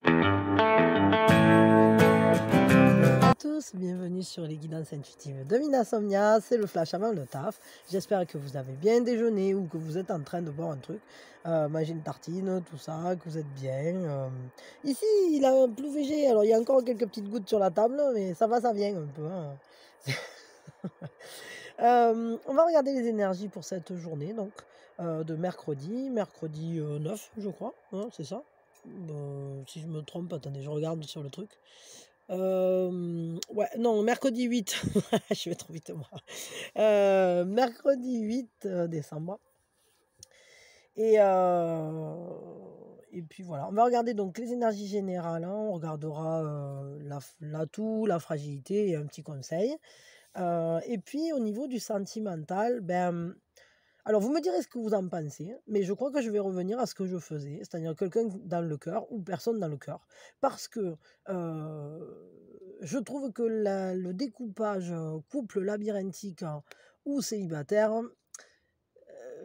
Bonjour à tous, bienvenue sur les guidances intuitives de Minasomnia, c'est le flash avant le taf. J'espère que vous avez bien déjeuné ou que vous êtes en train de boire un truc, manger une tartine, tout ça, que vous êtes bien. Ici, il a plu alors il y a encore quelques petites gouttes sur la table, mais ça va, ça vient un peu, hein. On va regarder les énergies pour cette journée, donc de mercredi 9, je crois, hein, c'est ça? Si je me trompe, attendez, je regarde sur le truc. Ouais, non, mercredi 8, je vais trop vite moi. Mercredi 8 décembre. Et, et puis voilà, on va regarder donc les énergies générales, hein, on regardera l'atout, la fragilité et un petit conseil. Et puis au niveau du sentimental, ben, alors vous me direz ce que vous en pensez, mais je crois que je vais revenir à ce que je faisais, c'est-à-dire quelqu'un dans le cœur ou personne dans le cœur. Parce que je trouve que le découpage couple labyrinthique ou célibataire,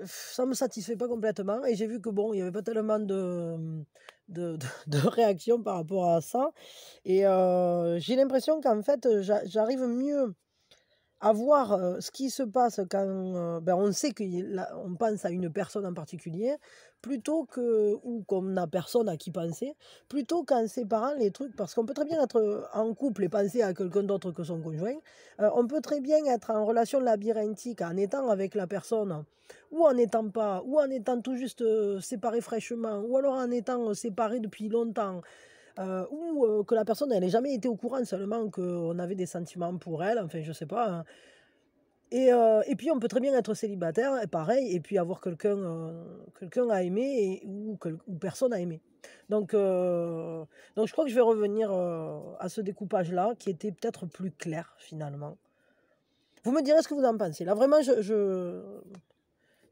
ça me satisfait pas complètement. Et j'ai vu que bon, il y avait pas tellement de réactions par rapport à ça. Et j'ai l'impression qu'en fait, j'arrive mieux à voir, ce qui se passe quand, ben, on sait on pense à une personne en particulier, plutôt que ou qu'on n'a personne à qui penser, plutôt qu'en séparant les trucs. Parce qu'on peut très bien être, en couple et penser à quelqu'un d'autre que son conjoint. On peut très bien être en relation labyrinthique en étant avec la personne ou en n'étant pas, ou en étant tout juste, séparés fraîchement, ou alors en étant, séparés depuis longtemps. Ou que la personne elle ait jamais été au courant seulement qu'on avait des sentiments pour elle, enfin je sais pas, hein. Et puis on peut très bien être célibataire et pareil et puis avoir quelqu'un à aimer ou personne à aimer. Donc je crois que je vais revenir, à ce découpage-là qui était peut-être plus clair finalement. Vous me direz ce que vous en pensez. Là vraiment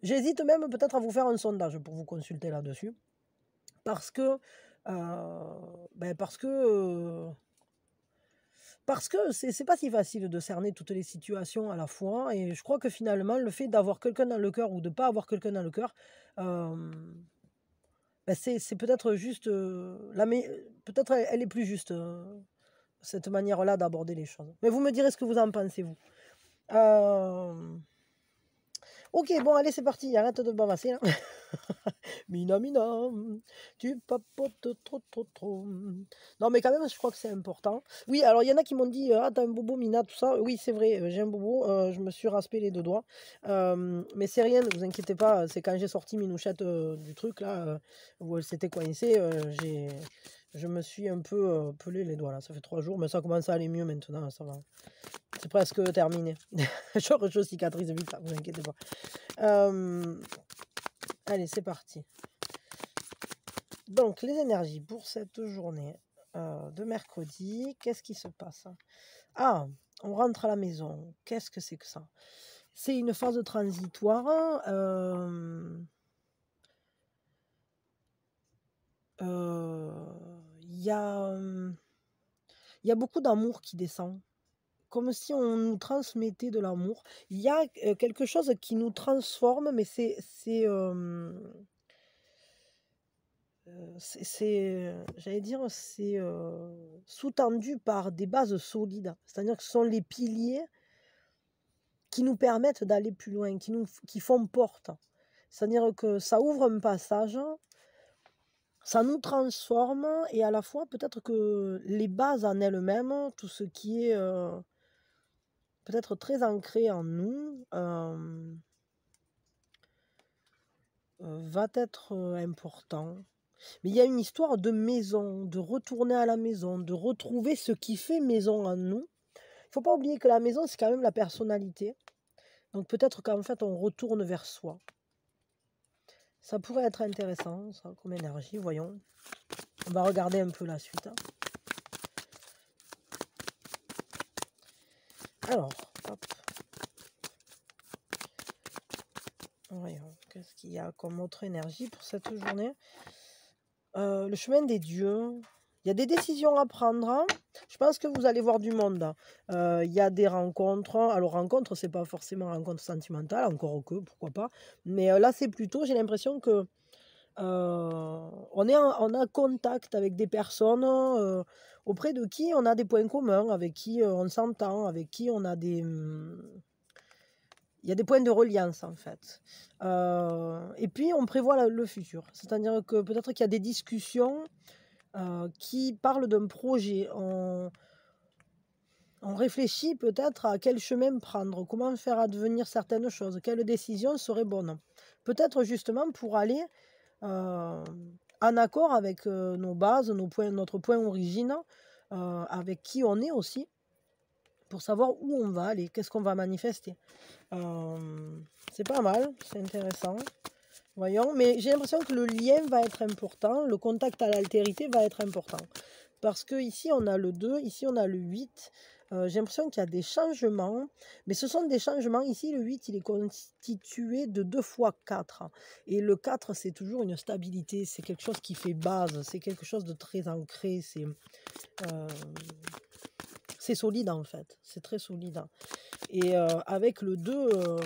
j'hésite même peut-être à vous faire un sondage pour vous consulter là-dessus. Parce que, ben, parce que c'est pas si facile de cerner toutes les situations à la fois et je crois que finalement le fait d'avoir quelqu'un dans le cœur ou de pas avoir quelqu'un dans le cœur, bah, c'est peut-être juste, peut-être elle est plus juste, cette manière-là d'aborder les choses. Mais vous me direz ce que vous en pensez vous. Hem, OK, bon allez c'est parti, arrête de bavasser là. Mina, mina, tu papotes trop, trop, trop. Non, mais quand même, je crois que c'est important. Oui, alors il y en a qui m'ont dit, ah, t'as un bobo, Mina, tout ça. Oui, c'est vrai, j'ai un bobo, je me suis raspé les deux doigts. Mais c'est rien, ne vous inquiétez pas, c'est quand j'ai sorti Minouchette du truc, là, où elle s'était coincée, je me suis un peu pelé les doigts, là. Ça fait 3 jours, mais ça commence à aller mieux maintenant, ça va. C'est presque terminé. Je cicatrise vite, là, vous inquiétez pas. Allez, c'est parti. Donc, les énergies pour cette journée de mercredi, qu'est-ce qui se passe? Ah, on rentre à la maison. Qu'est-ce que c'est que ça? C'est une phase transitoire. Il y a, il y a beaucoup d'amour qui descend. Comme si on nous transmettait de l'amour. Il y a quelque chose qui nous transforme, mais j'allais dire, c'est, sous-tendu par des bases solides. C'est-à-dire que ce sont les piliers qui nous permettent d'aller plus loin, qui font porte. C'est-à-dire que ça ouvre un passage, ça nous transforme et à la fois peut-être que les bases en elles-mêmes, tout ce qui est, peut-être très ancré en nous, va être, important. Mais il y a une histoire de maison, de retourner à la maison, de retrouver ce qui fait maison en nous. Il faut pas oublier que la maison, c'est quand même la personnalité. Donc peut-être qu'en fait, on retourne vers soi. Ça pourrait être intéressant, ça, comme énergie, voyons. On va regarder un peu la suite, hein. Alors, hop. Voyons, qu'est-ce qu'il y a comme autre énergie pour cette journée? Le chemin des dieux. Il y a des décisions à prendre, hein. Je pense que vous allez voir du monde, hein. Il y a des rencontres. Alors rencontre, c'est pas forcément rencontre sentimentale, encore que, pourquoi pas. Mais là, c'est plutôt, j'ai l'impression que on a contact avec des personnes auprès de qui on a des points communs, avec qui on s'entend, avec qui on a des... il y a des points de reliance en fait. Et puis on prévoit le futur. C'est-à-dire que peut-être qu'il y a des discussions qui parlent d'un projet. On réfléchit peut-être à quel chemin prendre, comment faire advenir certaines choses, quelle décision serait bonne. Peut-être justement pour aller en accord avec nos bases, notre point origine, avec qui on est aussi, pour savoir où on va aller, qu'est-ce qu'on va manifester. C'est pas mal, c'est intéressant. Voyons, mais j'ai l'impression que le lien va être important, le contact à l'altérité va être important. Parce que ici on a le 2, ici on a le 8. J'ai l'impression qu'il y a des changements, mais ce sont des changements. Ici, le 8, il est constitué de 2 fois 4. Et le 4, c'est toujours une stabilité, c'est quelque chose qui fait base, c'est quelque chose de très ancré, c'est solide en fait, c'est très solide. Et avec le 2,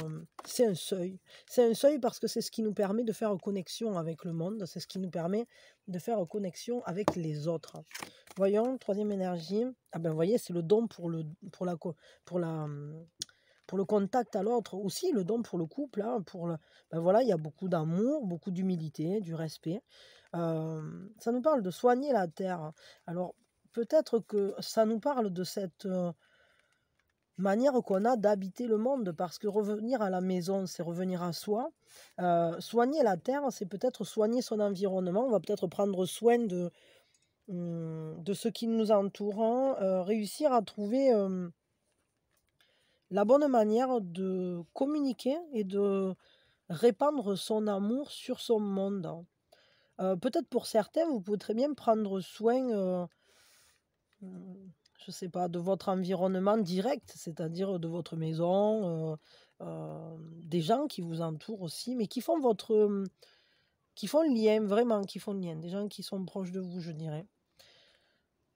c'est un seuil. C'est un seuil parce que c'est ce qui nous permet de faire connexion avec le monde, c'est ce qui nous permet de faire connexion avec les autres. Voyons, troisième énergie. Ah ben, vous voyez, c'est le don pour le contact à l'autre, aussi le don pour le couple. Hein, ben voilà, il y a beaucoup d'amour, beaucoup d'humilité, du respect. Ça nous parle de soigner la terre. Alors, peut-être que ça nous parle de cette manière qu'on a d'habiter le monde, parce que revenir à la maison, c'est revenir à soi. Soigner la terre, c'est peut-être soigner son environnement. On va peut-être prendre soin de ce qui nous entoure, hein, réussir à trouver la bonne manière de communiquer et de répandre son amour sur son monde. Peut-être pour certains, vous pouvez très bien prendre soin, je sais pas, de votre environnement direct, c'est-à-dire de votre maison, des gens qui vous entourent aussi, mais qui font qui font le lien, vraiment, qui font le lien, des gens qui sont proches de vous, je dirais.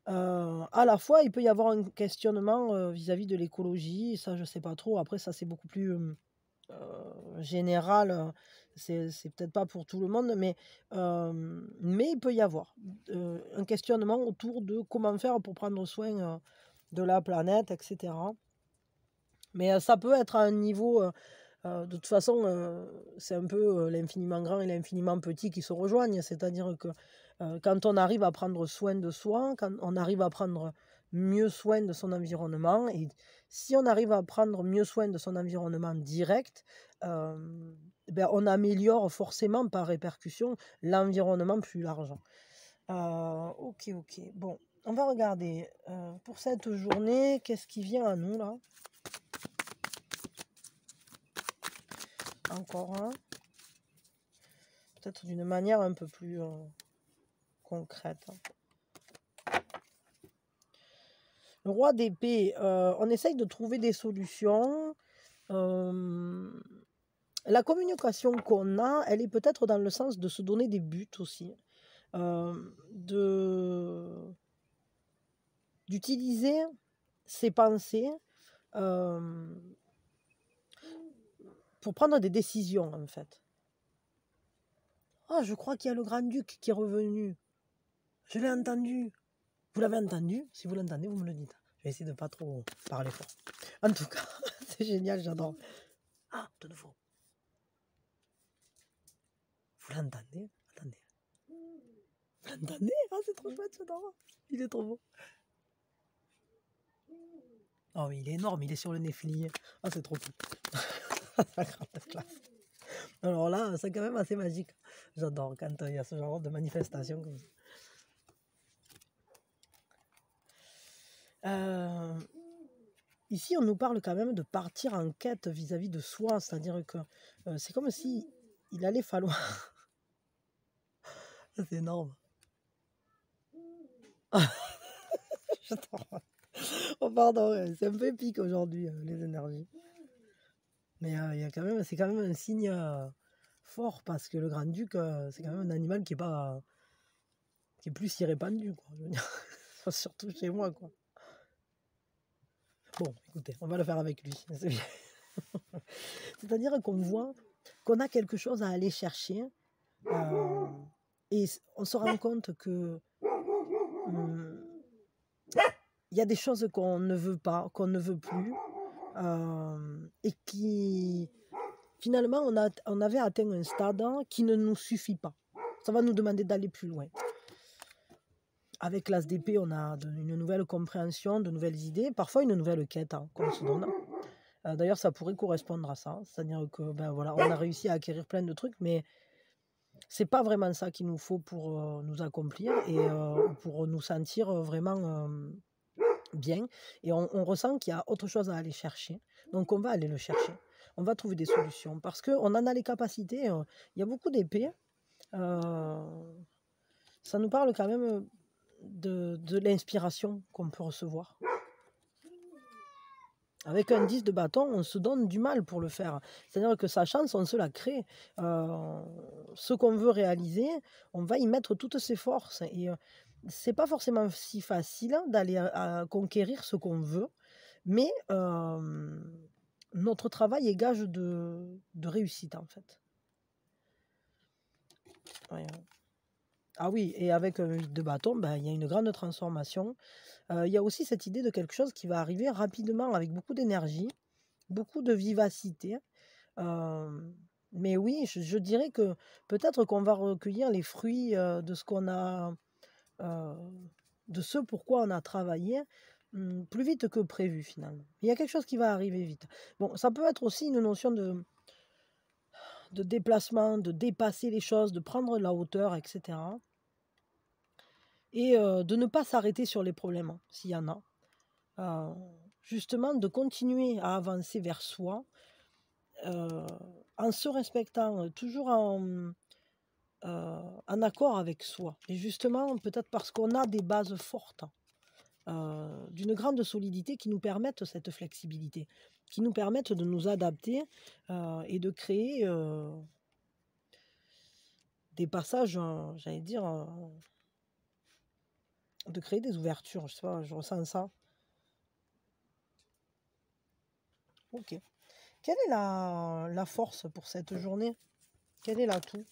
À la fois, il peut y avoir un questionnement vis-à-vis de l'écologie, ça je sais pas trop. Après, ça c'est beaucoup plus général, c'est peut-être pas pour tout le monde, mais il peut y avoir un questionnement autour de comment faire pour prendre soin de la planète, etc. Mais ça peut être à un niveau, de toute façon, c'est un peu l'infiniment grand et l'infiniment petit qui se rejoignent, c'est-à-dire que quand on arrive à prendre soin de soi, quand on arrive à prendre mieux soin de son environnement, et si on arrive à prendre mieux soin de son environnement direct, ben on améliore forcément par répercussion l'environnement plus large. Ok, bon, on va regarder pour cette journée, qu'est-ce qui vient à nous là? Encore un, peut-être d'une manière un peu plus concrète. Le roi d'épée, on essaye de trouver des solutions. La communication qu'on a, elle est peut-être dans le sens de se donner des buts aussi. D'utiliser ses pensées pour prendre des décisions, en fait. Ah, je crois qu'il y a le grand-duc qui est revenu. Je l'ai entendu. Vous l'avez entendu? Si vous l'entendez, vous me le dites. Je vais essayer de ne pas trop parler fort. En tout cas, c'est génial, j'adore. Ah, de nouveau. Vous l'entendez? Attendez. Vous l'entendez? Ah, c'est trop chouette, j'adore. Il est trop beau. Oh, il est énorme, il est sur le Nefli. Ah, c'est trop cool. Ça grave de classe. Alors là, c'est quand même assez magique. J'adore quand il y a ce genre de manifestation comme ça. Ici, on nous parle quand même de partir en quête vis-à-vis de soi, c'est-à-dire que c'est comme si il allait falloir... C'est énorme. Oh pardon, c'est un peu épique aujourd'hui, les énergies. Mais il y a quand même, c'est quand même un signe fort, parce que le grand-duc, c'est quand même un animal qui est plus si répandu, quoi. Je veux dire, surtout chez moi, quoi. Bon, écoutez, on va le faire avec lui. C'est bien. C'est-à-dire qu'on voit qu'on a quelque chose à aller chercher, Euh, et on se rend compte que hum, il y a des choses qu'on ne veut pas, qu'on ne veut plus, et qui, finalement, on avait atteint un stade qui ne nous suffit pas. Ça va nous demander d'aller plus loin. Avec l'ASDP, on a une nouvelle compréhension, de nouvelles idées, parfois une nouvelle quête qu'on se donne. D'ailleurs, ça pourrait correspondre à ça. C'est-à-dire que, ben voilà, on a réussi à acquérir plein de trucs, mais c'est pas vraiment ça qu'il nous faut pour nous accomplir et pour nous sentir vraiment bien. Et on ressent qu'il y a autre chose à aller chercher. Donc, on va aller le chercher. On va trouver des solutions parce qu'on en a les capacités. Il y a beaucoup d'épées. Ça nous parle quand même de l'inspiration qu'on peut recevoir. Avec un 10 de bâton, on se donne du mal pour le faire. C'est-à-dire que sa chance, on se la crée. Ce qu'on veut réaliser, on va y mettre toutes ses forces. Et c'est pas forcément si facile d'aller à conquérir ce qu'on veut, mais notre travail est gage de réussite, en fait. Ouais. Ah oui, et avec un 8 de bâton, ben, il y a une grande transformation. Il y a aussi cette idée de quelque chose qui va arriver rapidement avec beaucoup d'énergie, beaucoup de vivacité. Mais oui, je dirais que peut-être qu'on va recueillir les fruits de ce qu'on a, de ce pourquoi on a travaillé plus vite que prévu finalement. Il y a quelque chose qui va arriver vite. Bon, ça peut être aussi une notion de déplacement, de dépasser les choses, de prendre la hauteur, etc. Et de ne pas s'arrêter sur les problèmes, s'il y en a. Justement, de continuer à avancer vers soi, en se respectant, toujours en accord avec soi. Et justement, peut-être parce qu'on a des bases fortes, d'une grande solidité qui nous permettent cette flexibilité, qui nous permettent de nous adapter et de créer des passages, j'allais dire, de créer des ouvertures. Je sais pas, je ressens ça. Ok. Quelle est la force pour cette journée? Quel est l'atout?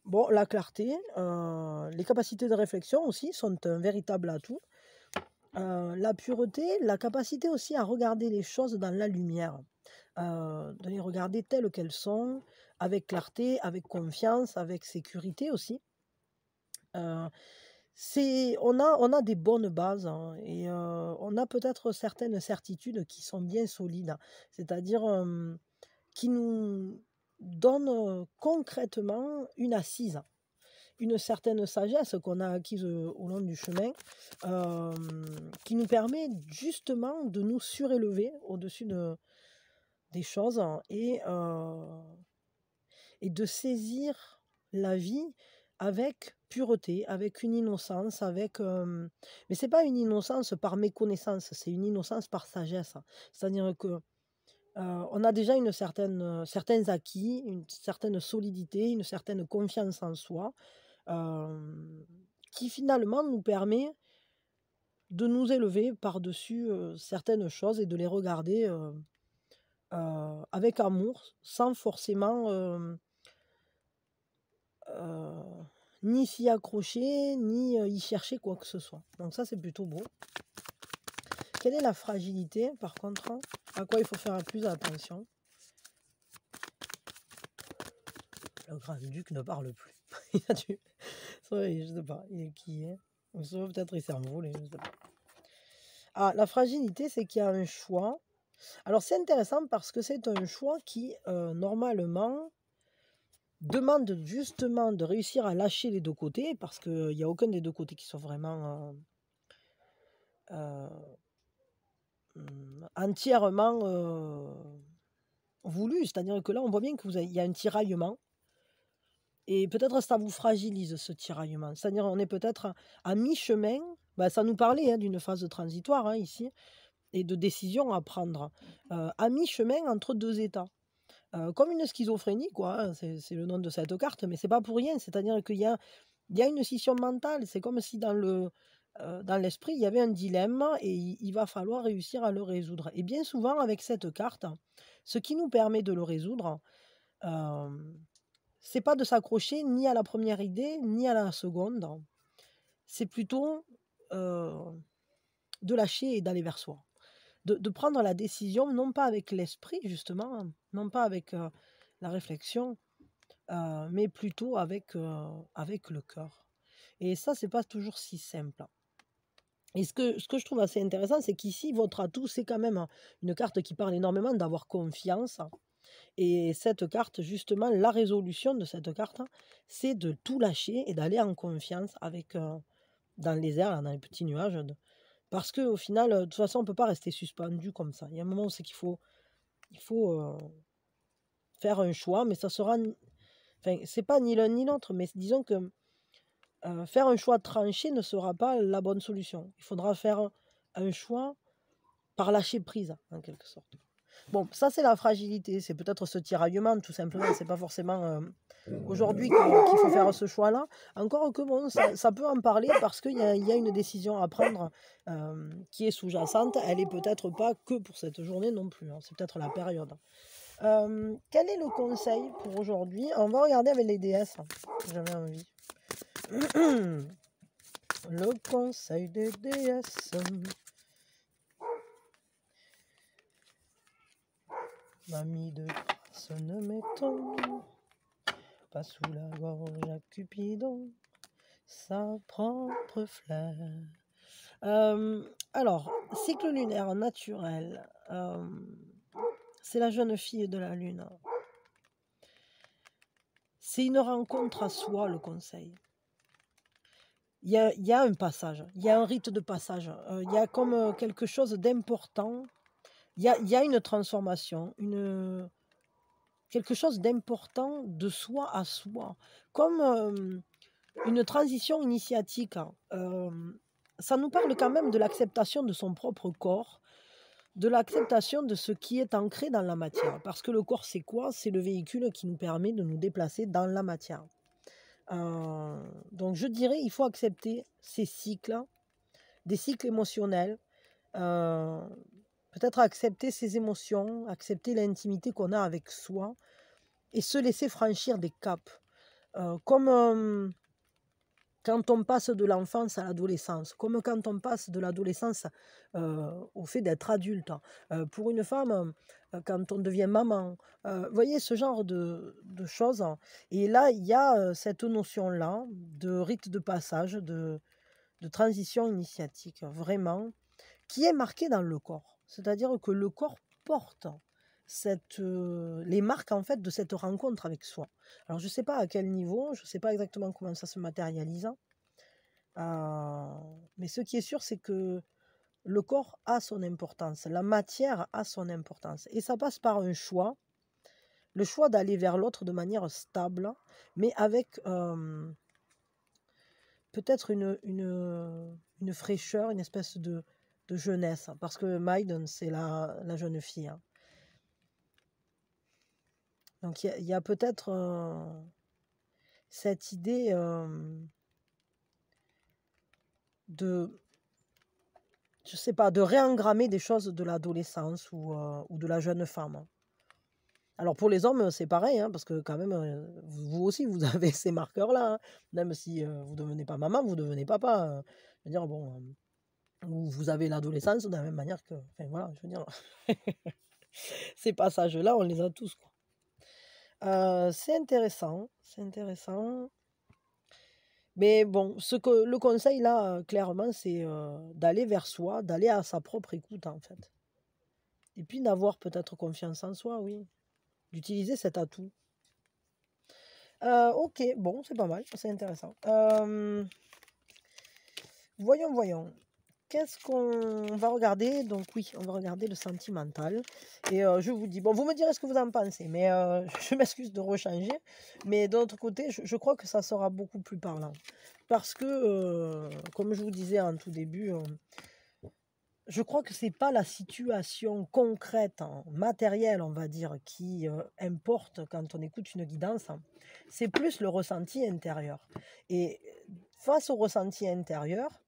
Bon, la clarté, les capacités de réflexion aussi sont un véritable atout. La pureté, la capacité aussi à regarder les choses dans la lumière, de les regarder telles qu'elles sont, avec clarté, avec confiance, avec sécurité aussi. On a des bonnes bases et on a peut-être certaines certitudes qui sont bien solides, c'est-à-dire qui nous donnent concrètement une assise, une certaine sagesse qu'on a acquise au long du chemin, qui nous permet justement de nous surélever au-dessus des choses et de saisir la vie avec pureté, avec une innocence, mais c'est pas une innocence par méconnaissance, c'est une innocence par sagesse. C'est-à-dire que on a déjà certains acquis, une certaine solidité, une certaine confiance en soi, qui finalement nous permet de nous élever par-dessus certaines choses et de les regarder avec amour, sans forcément ni s'y accrocher, ni y chercher quoi que ce soit. Donc ça, c'est plutôt beau. Quelle est la fragilité, par contre? À quoi il faut faire plus attention? Le grand-duc ne parle plus. Il a dû... Je sais pas, il est qui est. Peut-être il s'est envolé, je sais pas. Ah, la fragilité, c'est qu'il y a un choix. Alors c'est intéressant parce que c'est un choix qui, normalement, demande justement de réussir à lâcher les deux côtés, parce qu'il n'y a aucun des deux côtés qui soit vraiment entièrement voulu. C'est-à-dire que là, on voit bien qu'il y a un tiraillement. Et peut-être ça vous fragilise, ce tiraillement. C'est-à-dire on est peut-être à mi-chemin. Ben, ça nous parlait d'une phase transitoire ici, et de décision à prendre. À mi-chemin entre deux états. Comme une schizophrénie, quoi. C'est le nom de cette carte, mais c'est pas pour rien. C'est-à-dire qu'il y a une scission mentale. C'est comme si dans l'esprit, il y avait un dilemme et il va falloir réussir à le résoudre. Et bien souvent, avec cette carte, ce qui nous permet de le résoudre, c'est pas de s'accrocher ni à la première idée, ni à la seconde. C'est plutôt de lâcher et d'aller vers soi. De prendre la décision, non pas avec l'esprit, justement, non pas avec la réflexion, mais plutôt avec le cœur. Et ça, c'est pas toujours si simple. Et ce que je trouve assez intéressant, c'est qu'ici, votre atout, c'est quand même une carte qui parle énormément d'avoir confiance. Et cette carte, justement, la résolution de cette carte, c'est de tout lâcher et d'aller en confiance avec, dans les airs, là, dans les petits nuages. Parce qu'au final, de toute façon, on ne peut pas rester suspendu comme ça. Il y a un moment où c'est il faut faire un choix, mais ça sera. Enfin, c'est pas ni l'un ni l'autre, mais disons que faire un choix tranché ne sera pas la bonne solution. Il faudra faire un choix par lâcher prise, en quelque sorte. Bon, ça c'est la fragilité, c'est peut-être ce tiraillement, tout simplement. C'est pas forcément aujourd'hui qu'il faut faire ce choix-là. Encore que bon, ça peut en parler parce qu'il y a une décision à prendre qui est sous-jacente. Elle est peut-être pas que pour cette journée non plus, hein. C'est peut-être la période. Quel est le conseil pour aujourd'hui? On va regarder avec les déesses, j'avais envie. Le conseil des déesses. Mamie de grâce, ne mettons pas sous la gorge à Cupidon sa propre fleur. Alors, cycle lunaire naturel, c'est la jeune fille de la lune. C'est une rencontre à soi, le conseil. Il y a un passage, il y a un rite de passage, il y a comme quelque chose d'important, il y a une transformation, quelque chose d'important de soi à soi, comme une transition initiatique. Ça nous parle quand même de l'acceptation de son propre corps, de l'acceptation de ce qui est ancré dans la matière. Parce que le corps, c'est quoi? C'est le véhicule qui nous permet de nous déplacer dans la matière. Donc je dirais, il faut accepter ces cycles, des cycles émotionnels, peut-être accepter ses émotions, accepter l'intimité qu'on a avec soi et se laisser franchir des caps. Comme quand on passe de l'enfance à l'adolescence, comme quand on passe de l'adolescence au fait d'être adulte. Pour une femme, quand on devient maman, vous voyez ce genre de choses. Et là, il y a cette notion-là de rite de passage, de transition initiatique, vraiment, qui est marquée dans le corps. C'est-à-dire que le corps porte les marques en fait de cette rencontre avec soi. Alors je ne sais pas à quel niveau, je ne sais pas exactement comment ça se matérialise, mais ce qui est sûr, c'est que le corps a son importance, la matière a son importance, et ça passe par un choix, le choix d'aller vers l'autre de manière stable, mais avec peut-être une fraîcheur, une espèce de jeunesse, parce que Maiden, c'est la jeune fille. Hein. Donc il y a peut-être cette idée je sais pas, de réengrammer des choses de l'adolescence ou de la jeune femme. Hein. Alors pour les hommes, c'est pareil, hein, parce que quand même, vous aussi, vous avez ces marqueurs-là. Hein. Même si vous ne devenez pas maman, vous devenez papa. Je veux dire, bon, vous avez l'adolescence de la même manière que... Enfin voilà, je veux dire, ces passages-là, on les a tous. Quoi. C'est intéressant, c'est intéressant. Mais bon, le conseil là, clairement, c'est d'aller vers soi, d'aller à sa propre écoute en fait. Et puis d'avoir peut-être confiance en soi, oui. D'utiliser cet atout. Ok, bon, c'est pas mal, c'est intéressant. Voyons. Qu'est-ce qu'on va regarder? Donc oui, on va regarder le sentimental. Et je vous dis, bon, vous me direz ce que vous en pensez, mais je m'excuse de rechanger. Mais d'un autre côté, je crois que ça sera beaucoup plus parlant. Parce que, comme je vous disais en tout début, je crois que c'est pas la situation concrète, matérielle, on va dire, qui importe quand on écoute une guidance. Hein. C'est plus le ressenti intérieur. Et face au ressenti intérieur,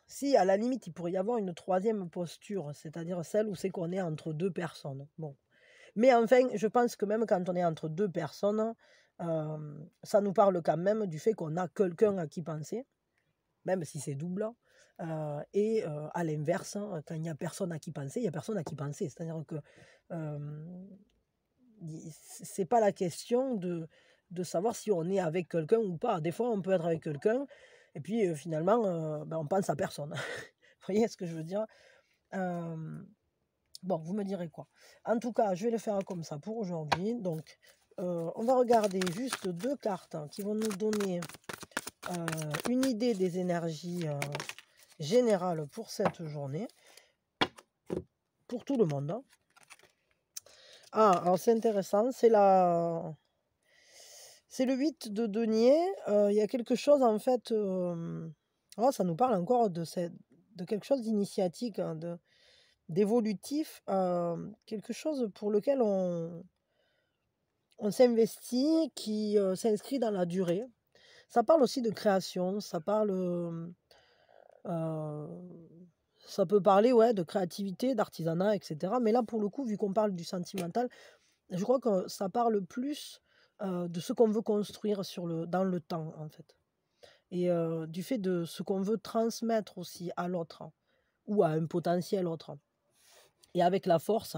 si à la limite il pourrait y avoir une troisième posture, c'est-à-dire celle où c'est qu'on est entre deux personnes. Bon. Mais enfin, je pense que même quand on est entre deux personnes, ça nous parle quand même du fait qu'on a quelqu'un à qui penser, même si c'est double. Et à l'inverse, quand il n'y a personne à qui penser, il n'y a personne à qui penser. C'est-à-dire que c'est pas la question de savoir si on est avec quelqu'un ou pas. Des fois, on peut être avec quelqu'un et puis finalement, on pense à personne. Vous voyez ce que je veux dire? Bon, vous me direz quoi. En tout cas, je vais le faire comme ça pour aujourd'hui. Donc, on va regarder juste 2 cartes qui vont nous donner une idée des énergies générales pour cette journée, pour tout le monde. Ah, alors c'est intéressant, c'est le 8 de denier. Il y a quelque chose en fait, ça nous parle encore de quelque chose d'initiatique, hein, d'évolutif, quelque chose pour lequel on s'investit, qui s'inscrit dans la durée. Ça parle aussi de création, ça peut parler de créativité, d'artisanat, etc. Mais là, pour le coup, vu qu'on parle du sentimental, je crois que ça parle plus de ce qu'on veut construire dans le temps, en fait. Et du fait de ce qu'on veut transmettre aussi à l'autre, ou à un potentiel autre. Et avec la force,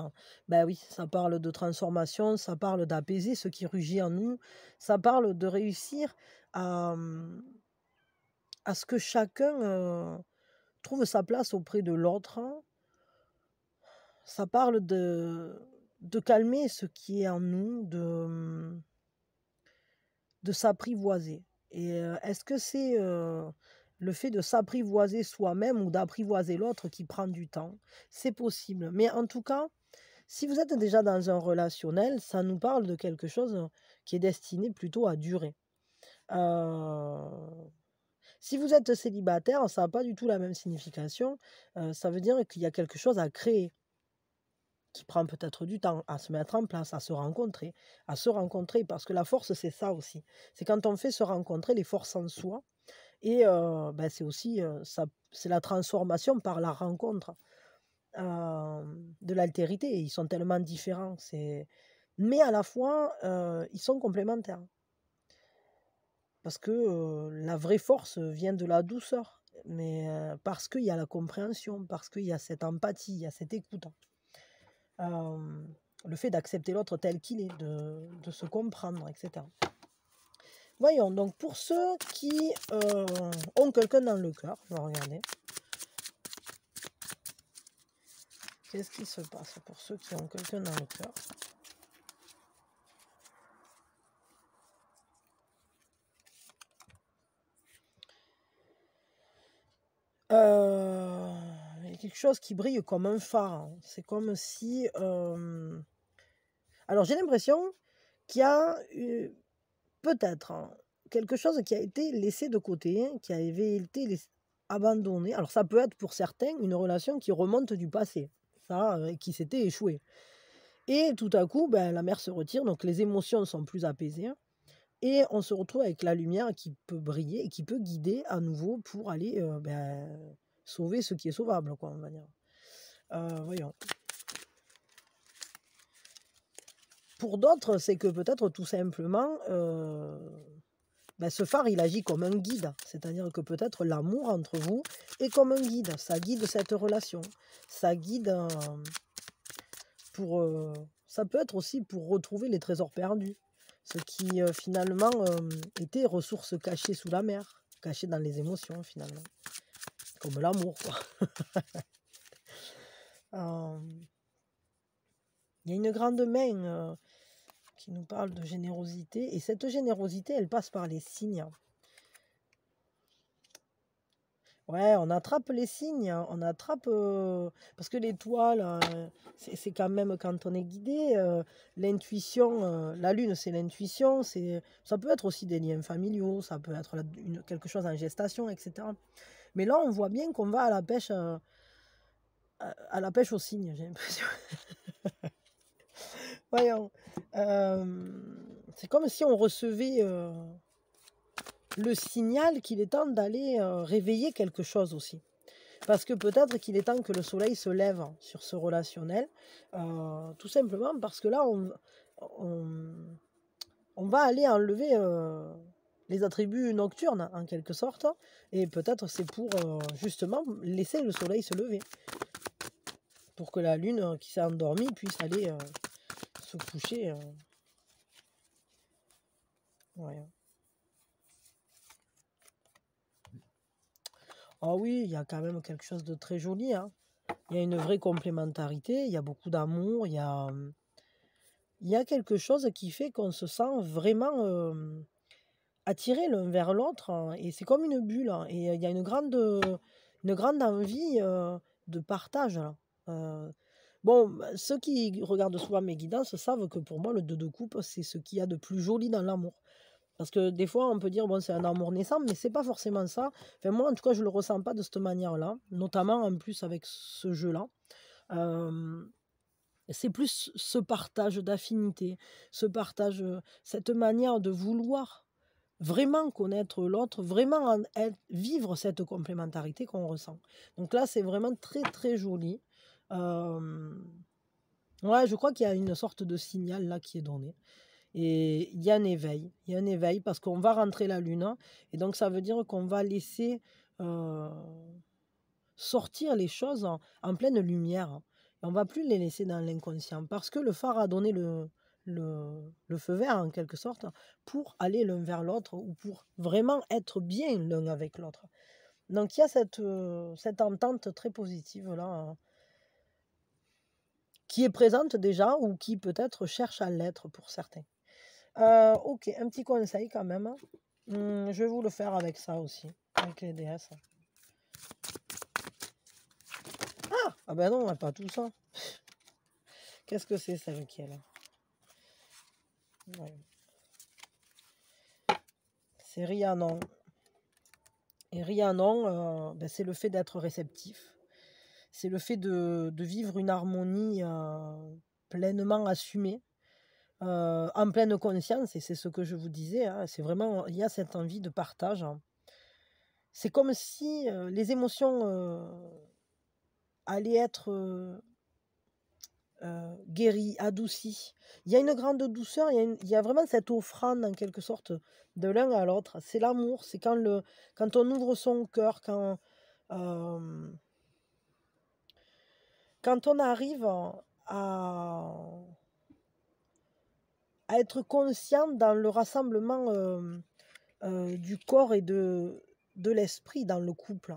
ben oui, ça parle de transformation, ça parle d'apaiser ce qui rugit en nous, ça parle de réussir à ce que chacun trouve sa place auprès de l'autre. Ça parle de calmer ce qui est en nous, de s'apprivoiser. Et est-ce que c'est le fait de s'apprivoiser soi-même ou d'apprivoiser l'autre qui prend du temps? C'est possible. Mais en tout cas, si vous êtes déjà dans un relationnel, ça nous parle de quelque chose qui est destiné plutôt à durer. Si vous êtes célibataire, ça n'a pas du tout la même signification. Ça veut dire qu'il y a quelque chose à créer, qui prend peut-être du temps à se mettre en place, à se rencontrer, parce que la force, c'est ça aussi. C'est quand on fait se rencontrer les forces en soi, et c'est aussi c'est la transformation par la rencontre de l'altérité. Ils sont tellement différents, mais à la fois, ils sont complémentaires. Parce que la vraie force vient de la douceur, mais parce qu'il y a la compréhension, parce qu'il y a cette empathie, il y a cette écoute. Le fait d'accepter l'autre tel qu'il est, de se comprendre, etc. Voyons, donc pour ceux qui ont quelqu'un dans le cœur, on va regarder. Qu'est-ce qui se passe pour ceux qui ont quelqu'un dans le cœur? Il y a quelque chose qui brille comme un phare. C'est comme si... Alors j'ai l'impression qu'il y a peut-être quelque chose qui a été laissé de côté, qui avait été abandonné. Alors ça peut être pour certains une relation qui remonte du passé, ça, qui s'était échouée. Et tout à coup, la mer se retire, donc les émotions sont plus apaisées. Et on se retrouve avec la lumière qui peut briller et qui peut guider à nouveau pour aller sauver ce qui est sauvable, quoi, on va dire. Voyons. Pour d'autres, c'est que peut-être tout simplement, ce phare, il agit comme un guide. C'est-à-dire que peut-être l'amour entre vous est comme un guide. Ça guide cette relation. Ça guide ça peut être aussi pour retrouver les trésors perdus. Ce qui finalement était ressources cachées sous la mer, cachées dans les émotions finalement. Comme l'amour, quoi. Il y a une grande main qui nous parle de générosité. Et cette générosité, elle passe par les signes. Ouais, on attrape les signes, on attrape... parce que l'étoile, c'est quand même quand on est guidé, l'intuition, la lune c'est l'intuition, ça peut être aussi des liens familiaux, ça peut être quelque chose en gestation, etc. Mais là, on voit bien qu'on va à la pêche aux signes, j'ai l'impression. Voyons. C'est comme si on recevait le signal qu'il est temps d'aller réveiller quelque chose aussi. Parce que peut-être qu'il est temps que le soleil se lève sur ce relationnel, tout simplement parce que là, on, on va aller enlever les attributs nocturnes, en quelque sorte, et peut-être c'est pour justement laisser le soleil se lever, pour que la lune qui s'est endormie puisse aller se coucher. Ouais. Ah oui, il y a quand même quelque chose de très joli, hein. Il y a une vraie complémentarité, il y a beaucoup d'amour, il y a quelque chose qui fait qu'on se sent vraiment attiré l'un vers l'autre, hein, et c'est comme une bulle, hein, et il y a une grande envie de partage, là. Bon, bah, ceux qui regardent souvent mes guidances savent que pour moi, le 2 de coupe, c'est ce qu'il y a de plus joli dans l'amour. Parce que des fois, on peut dire, bon, c'est un amour naissant, mais c'est pas forcément ça. Enfin, moi, en tout cas, je le ressens pas de cette manière-là, notamment en plus avec ce jeu-là. Euh, c'est plus ce partage d'affinité, ce partage, cette manière de vouloir vraiment connaître l'autre, vraiment vivre cette complémentarité qu'on ressent. Donc là, c'est vraiment très, très joli. Ouais, je crois qu'il y a une sorte de signal là qui est donné. Et il y a un éveil. Il y a un éveil parce qu'on va rentrer la lune, hein, et donc ça veut dire qu'on va laisser sortir les choses en pleine lumière. Et on va plus les laisser dans l'inconscient parce que le phare a donné le feu vert en quelque sorte pour aller l'un vers l'autre ou pour vraiment être bien l'un avec l'autre. Donc il y a cette entente très positive là, qui est présente déjà ou qui peut-être cherche à l'être pour certains. Ok, un petit conseil quand même. Je vais vous le faire avec ça aussi, avec les déesses. Ah ben non, on n'a pas tout ça. Qu'est-ce que c'est celle qui est là? Ouais. C'est Rhiannon. Et Rhiannon, ben, c'est le fait d'être réceptif. C'est le fait de vivre une harmonie pleinement assumée, en pleine conscience. Et c'est ce que je vous disais, hein, c'est vraiment, il y a cette envie de partage, hein. C'est comme si les émotions allaient être guéries, adoucies. Il y a une grande douceur, il y a vraiment cette offrande en quelque sorte de l'un à l'autre. C'est l'amour, c'est quand on ouvre son cœur, euh, quand on arrive à, à être conscient dans le rassemblement du corps et de l'esprit dans le couple.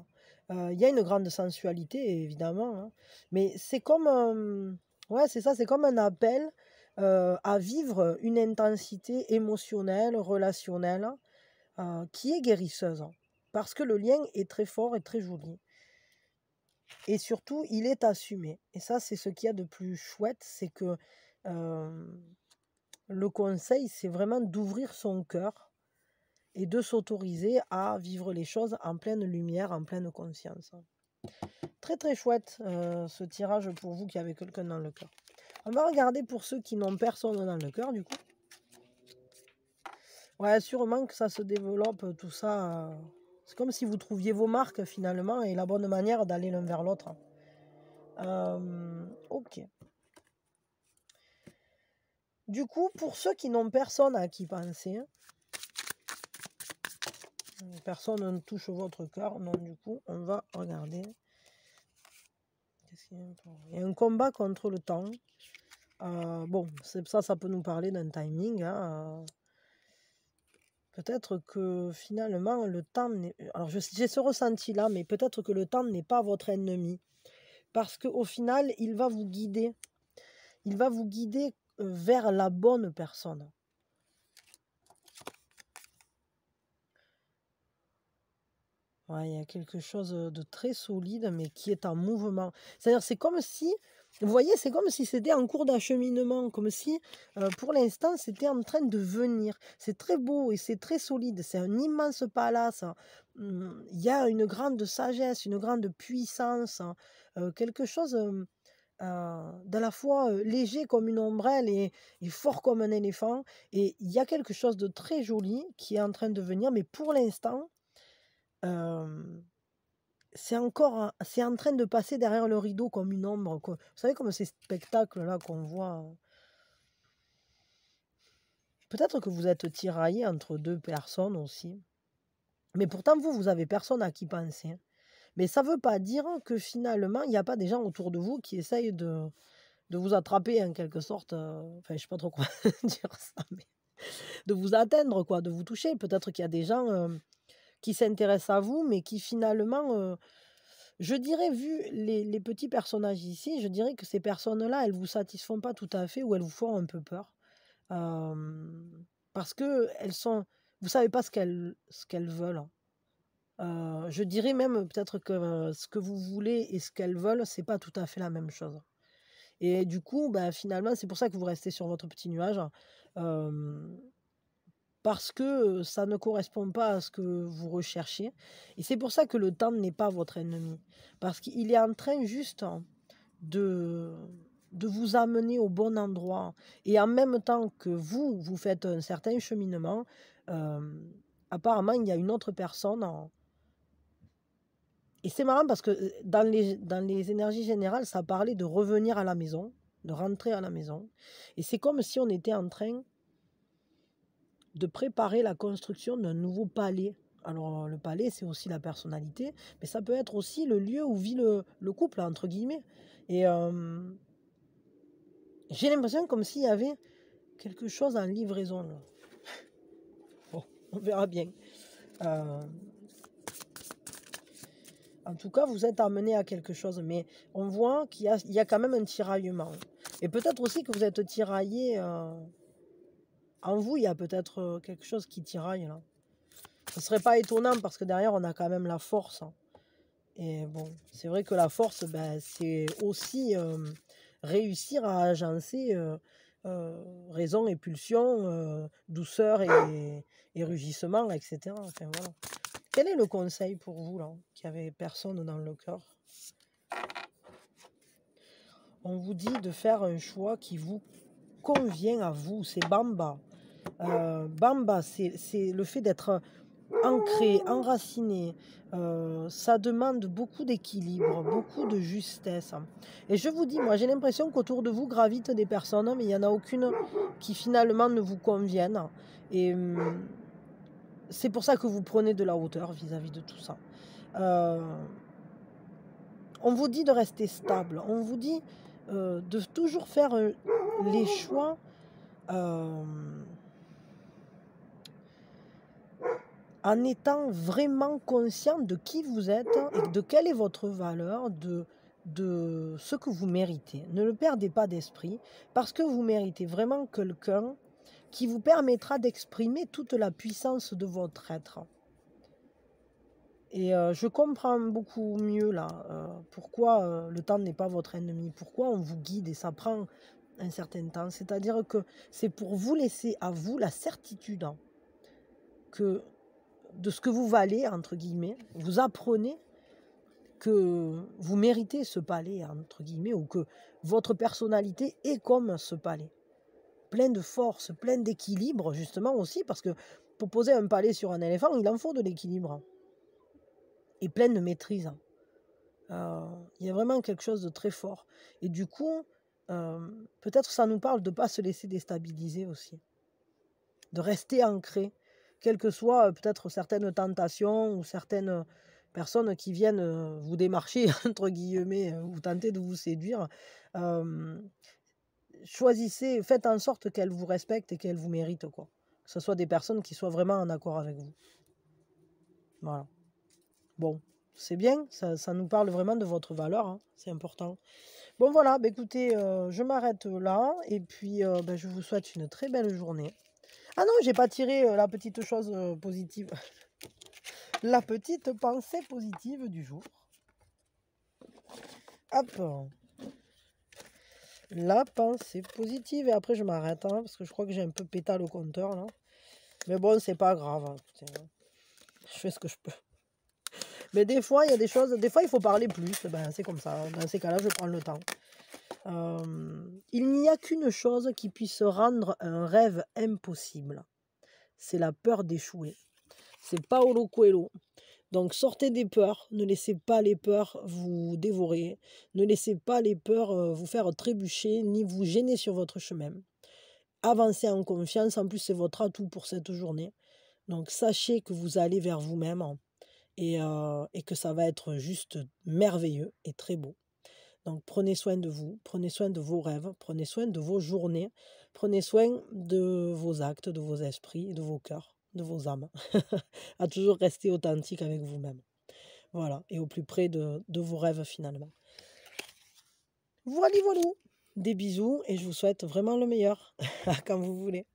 Il y a une grande sensualité, évidemment, hein, mais c'est comme, ouais, c'est ça, c'est comme un appel à vivre une intensité émotionnelle, relationnelle, qui est guérisseuse, hein, parce que le lien est très fort et très joli. Et surtout, il est assumé. Et ça, c'est ce qu'il y a de plus chouette, c'est que le conseil, c'est vraiment d'ouvrir son cœur et de s'autoriser à vivre les choses en pleine lumière, en pleine conscience. Très très chouette ce tirage pour vous qui avez quelqu'un dans le cœur. On va regarder pour ceux qui n'ont personne dans le cœur du coup. Ouais, sûrement que ça se développe tout ça. C'est comme si vous trouviez vos marques finalement et la bonne manière d'aller l'un vers l'autre. Ok. Du coup, pour ceux qui n'ont personne à qui penser, personne ne touche votre cœur, non, du coup, on va regarder. Il y a un combat contre le temps. Bon, ça peut nous parler d'un timing, hein. Peut-être que finalement, le temps n'est... Alors, j'ai ce ressenti-là, mais peut-être que le temps n'est pas votre ennemi. Parce qu'au final, il va vous guider. Il va vous guider vers la bonne personne. Ouais, il y a quelque chose de très solide, mais qui est en mouvement. C'est-à-dire, c'est comme si, vous voyez, c'est comme si c'était en cours d'acheminement, comme si, pour l'instant, c'était en train de venir. C'est très beau et c'est très solide. C'est un immense palace, hein. Il y a une grande sagesse, une grande puissance, hein, quelque chose d'à la fois léger comme une ombrelle et fort comme un éléphant. Et il y a quelque chose de très joli qui est en train de venir, mais pour l'instant, c'est en train de passer derrière le rideau comme une ombre. Vous savez, comme ces spectacles-là qu'on voit. Peut-être que vous êtes tiraillé entre deux personnes aussi. Mais pourtant, vous avez personne à qui penser. Hein. Mais ça ne veut pas dire que finalement, il n'y a pas des gens autour de vous qui essayent de vous attraper en quelque sorte. Enfin, je ne sais pas trop comment dire ça, mais de vous atteindre, quoi, de vous toucher. Peut-être qu'il y a des gens qui s'intéressent à vous, mais qui finalement, je dirais, vu les petits personnages ici, je dirais que ces personnes-là, elles ne vous satisfont pas tout à fait ou elles vous font un peu peur. Parce que elles sont, vous savez pas ce qu'elles veulent. Je dirais même peut-être que ce que vous voulez et ce qu'elles veulent, c'est pas tout à fait la même chose. Et du coup, bah, finalement, c'est pour ça que vous restez sur votre petit nuage. Parce que ça ne correspond pas à ce que vous recherchez. Et c'est pour ça que le temps n'est pas votre ennemi. Parce qu'il est en train juste de vous amener au bon endroit. Et en même temps que vous faites un certain cheminement, apparemment, il y a une autre personne. Et c'est marrant parce que dans les énergies générales, ça parlait de revenir à la maison, de rentrer à la maison. Et c'est comme si on était en train de préparer la construction d'un nouveau palais. Alors, le palais, c'est aussi la personnalité, mais ça peut être aussi le lieu où vit le couple, entre guillemets. Et j'ai l'impression comme s'il y avait quelque chose en livraison. Là. Bon, on verra bien. En tout cas, vous êtes amené à quelque chose, mais on voit qu'il y a quand même un tiraillement. Et peut-être aussi que vous êtes tiraillé. En vous, il y a peut-être quelque chose qui tiraille là. Ce ne serait pas étonnant parce que derrière, on a quand même la force. Hein. Et bon, c'est vrai que la force, ben, c'est aussi réussir à agencer raison et pulsion, douceur et rugissement, etc. Enfin, voilà. Quel est le conseil pour vous, là, qui avait personne dans le cœur? On vous dit de faire un choix qui vous convient à vous. C'est Bamba. Bamba, c'est le fait d'être ancré, enraciné. Ça demande beaucoup d'équilibre, beaucoup de justesse. Et je vous dis, moi, j'ai l'impression qu'autour de vous gravitent des personnes, mais il n'y en a aucune qui finalement ne vous conviennent. Et c'est pour ça que vous prenez de la hauteur vis-à-vis de tout ça. On vous dit de rester stable. On vous dit de toujours faire les choix en étant vraiment conscient de qui vous êtes et de quelle est votre valeur, de ce que vous méritez. Ne le perdez pas d'esprit parce que vous méritez vraiment quelqu'un qui vous permettra d'exprimer toute la puissance de votre être. Et je comprends beaucoup mieux là pourquoi le temps n'est pas votre ennemi, pourquoi on vous guide et ça prend un certain temps. C'est-à-dire que c'est pour vous laisser à vous la certitude que de ce que vous valez, entre guillemets, vous apprenez que vous méritez ce palais, entre guillemets, ou que votre personnalité est comme ce palais. Plein de force, plein d'équilibre, justement aussi, parce que pour poser un palais sur un éléphant, il en faut de l'équilibre. Et plein de maîtrise. Il y a vraiment quelque chose de très fort. Et du coup, peut-être ça nous parle de ne pas se laisser déstabiliser aussi. De rester ancré, quelles que soient peut-être certaines tentations ou certaines personnes qui viennent vous démarcher, entre guillemets, ou tenter de vous séduire. Choisissez, faites en sorte qu'elles vous respectent et qu'elles vous méritent, quoi. Que ce soit des personnes qui soient vraiment en accord avec vous. Voilà. Bon, c'est bien, ça nous parle vraiment de votre valeur, hein, c'est important. Bon voilà, bah, écoutez, je m'arrête là et puis bah, je vous souhaite une très belle journée. Ah non, j'ai pas tiré la petite chose positive, la petite pensée positive du jour. Hop, la pensée positive et après je m'arrête hein, parce que je crois que j'ai un peu pété le compteur là. Mais bon, c'est pas grave, hein, écoutez, hein. Je fais ce que je peux. Mais des fois, il y a des choses, des fois il faut parler plus, ben, c'est comme ça. Dans ces cas-là, je prends le temps. Il n'y a qu'une chose qui puisse rendre un rêve impossible. C'est la peur d'échouer. C'est Paulo Coelho. Donc sortez des peurs, ne laissez pas les peurs vous dévorer, ne laissez pas les peurs vous faire trébucher, ni vous gêner sur votre chemin. Avancez en confiance, en plus c'est votre atout pour cette journée. Donc sachez que vous allez vers vous-même et que ça va être juste merveilleux et très beau. Donc prenez soin de vous, prenez soin de vos rêves, prenez soin de vos journées, prenez soin de vos actes, de vos esprits, de vos cœurs, de vos âmes. À toujours rester authentique avec vous-même. Voilà, et au plus près de vos rêves finalement. Voilà, voilà. Des bisous et je vous souhaite vraiment le meilleur quand vous voulez.